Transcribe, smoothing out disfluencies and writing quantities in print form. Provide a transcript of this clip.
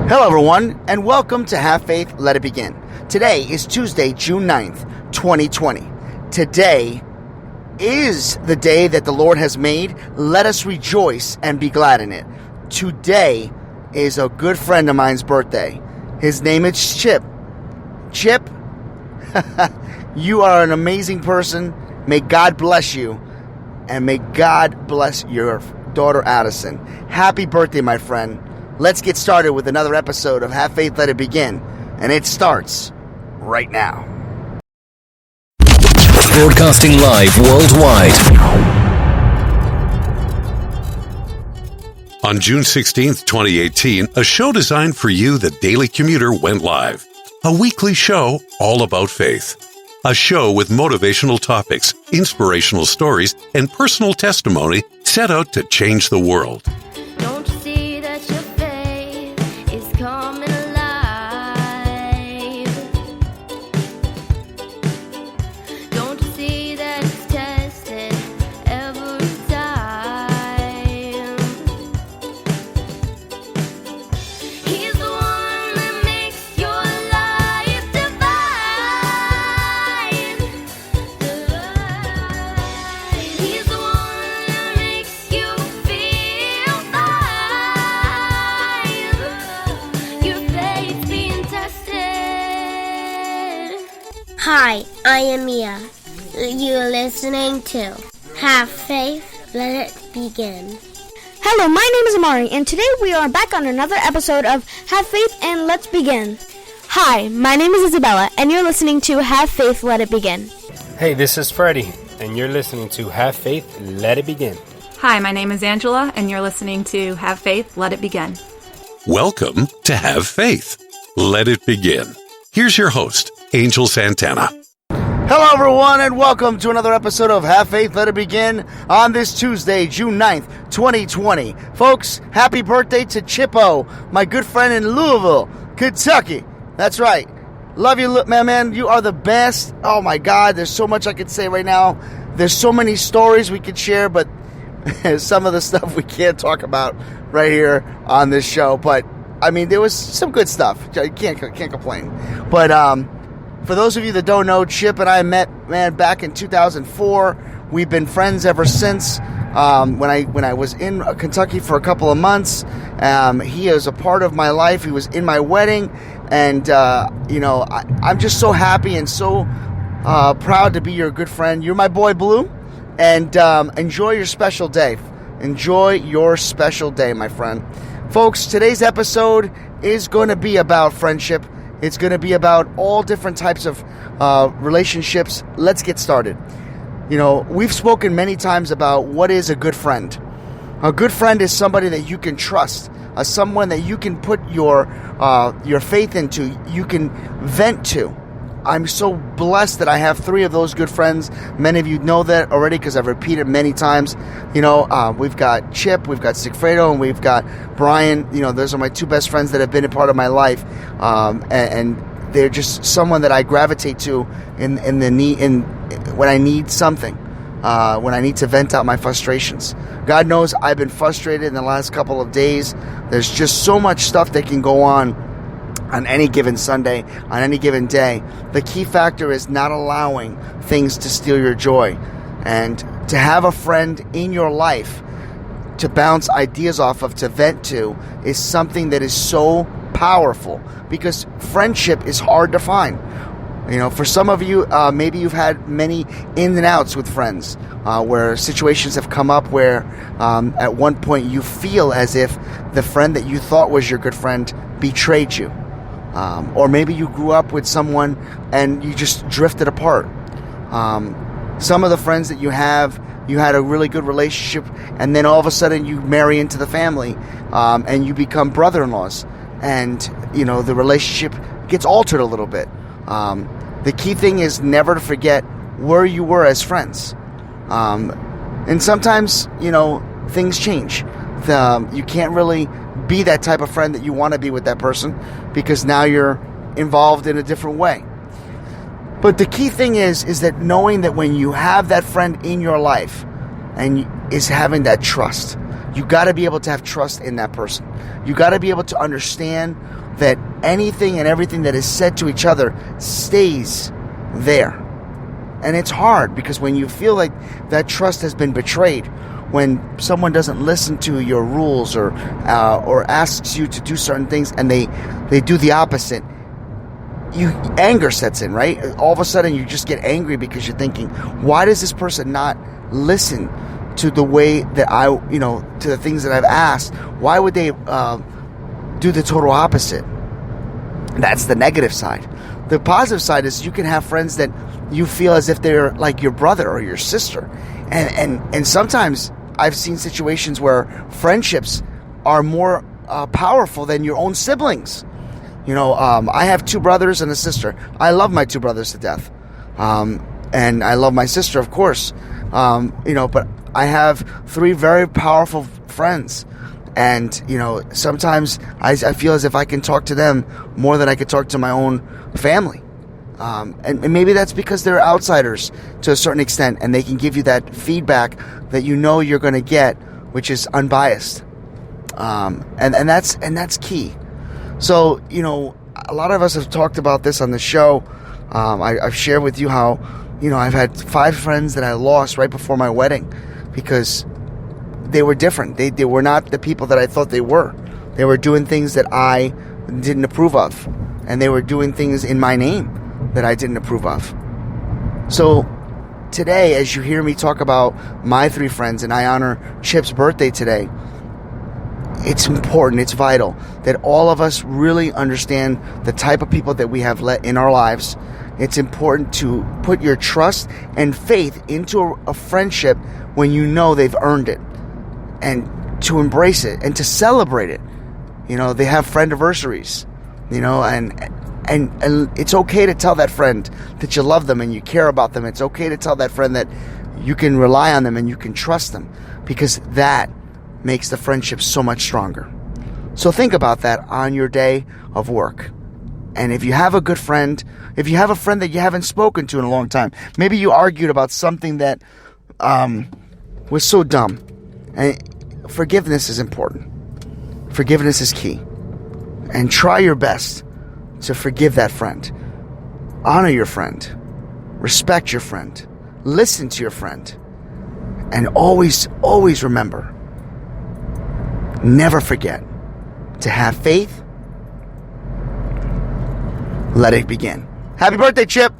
Hello everyone, and welcome to Have Faith, Let It Begin. Today is Tuesday, June 9th, 2020. Today is the day that the Lord has made. Let us rejoice and be glad in it. Today is a good friend of mine's birthday. His name is Chip. Chip, you are an amazing person. May God bless you, and may God bless your daughter Addison. Happy birthday, my friend. Let's get started with another episode of Have Faith, Let It Begin. And it starts right now. Broadcasting live worldwide. On June 16th, 2018, a show designed for you, the Daily Commuter, went live. A weekly show all about faith. A show with motivational topics, inspirational stories, and personal testimony set out to change the world. Don't you see that your faith is coming alive? Don't you see that it's tested every time? He's the one that makes your life divine. He's the one that makes you feel fine. Your faith's being tested. Hi, I am Mia. You're listening to Have Faith, Let It Begin. Hello, my name is Amari, and today we are back on another episode of Have Faith and Let's Begin. Hi, my name is Isabella, and you're listening to Have Faith, Let It Begin. Hey, this is Freddie, and you're listening to Have Faith, Let It Begin. Hi, my name is Angela, and you're listening to Have Faith, Let It Begin. Welcome to Have Faith. Let it begin. Here's your host, Angel Santana. Hello everyone, and welcome to another episode of Have Faith, Let It Begin on this Tuesday, June 9th, 2020. Folks, happy birthday to Chippo, my good friend in Louisville, Kentucky. That's right. Love you, man. You are the best. Oh my God, there's so much I could say right now. There's so many stories we could share, but some of the stuff we can't talk about right here on this show. But, I mean, there was some good stuff. I can't complain. But, for those of you that don't know, Chip and I met, back in 2004. We've been friends ever since. When I was in Kentucky for a couple of months, he is a part of my life. He was in my wedding, and I'm just so happy and so proud to be your good friend. You're my boy Blue, and enjoy your special day. Enjoy your special day, my friend. Folks, today's episode is going to be about friendship. It's going to be about all different types of relationships. Let's get started. You know, we've spoken many times about what is a good friend. A good friend is somebody that you can trust, someone that you can put your faith into, you can vent to. I'm so blessed that I have three of those good friends. Many of you know that already because I've repeated many times. You know, we've got Chip, we've got Sigfredo, and we've got Brian. You know, those are my two best friends that have been a part of my life, and they're just someone that I gravitate to when I need something, when I need to vent out my frustrations. God knows I've been frustrated in the last couple of days. There's just so much stuff that can go on any given Sunday, on any given day. The key factor is not allowing things to steal your joy. And to have a friend in your life to bounce ideas off of, to vent to, is something that is so powerful, because friendship is hard to find. You know, for some of you, maybe you've had many ins and outs with friends, where situations have come up where at one point you feel as if the friend that you thought was your good friend betrayed you. Or maybe you grew up with someone and you just drifted apart. Some of the friends that you have, you had a really good relationship, and then all of a sudden you marry into the family, and you become brother-in-laws. And, you know, the relationship gets altered a little bit. The key thing is never to forget where you were as friends. And sometimes, you know, things change. You can't really be that type of friend that you want to be with that person, because now you're involved in a different way. But the key thing is that knowing that when you have that friend in your life, and is having that trust. You got to be able to have trust in that person. You got to be able to understand that anything and everything that is said to each other stays there. And it's hard because when you feel like that trust has been betrayed, when someone doesn't listen to your rules or asks you to do certain things and they do the opposite, anger sets in, right? All of a sudden you just get angry because you're thinking, why does this person not listen to the way that to the things that I've asked? Why would they do the total opposite? That's the negative side. The positive side is you can have friends that you feel as if they're like your brother or your sister. And sometimes I've seen situations where friendships are more powerful than your own siblings. I have 2 brothers and a sister. I love my 2 brothers to death. And I love my sister, of course. But I have 3 very powerful friends. And, sometimes I feel as if I can talk to them more than I could talk to my own family. And maybe that's because they're outsiders to a certain extent, and they can give you that feedback that you're going to get, which is unbiased. And that's key. So, a lot of us have talked about this on the show. I've shared with you how, I've had 5 friends that I lost right before my wedding because they were different. They were not the people that I thought they were. They were doing things that I didn't approve of. And they were doing things in my name that I didn't approve of. So today, as you hear me talk about my 3 friends, and I honor Chip's birthday today, it's important, it's vital that all of us really understand the type of people that we have let in our lives. It's important to put your trust and faith into a friendship when you know they've earned it, and to embrace it and to celebrate it. They have friend anniversaries, and it's okay to tell that friend that you love them and you care about them. It's okay to tell that friend that you can rely on them and you can trust them, because that makes the friendship so much stronger. So think about that on your day of work. And if you have a good friend, if you have a friend that you haven't spoken to in a long time, maybe you argued about something that was so dumb. And forgiveness is important. Forgiveness is key. And try your best to forgive that friend. Honor your friend. Respect your friend. Listen to your friend. And always, always remember, never forget to have faith. Let it begin. Happy birthday, Chip!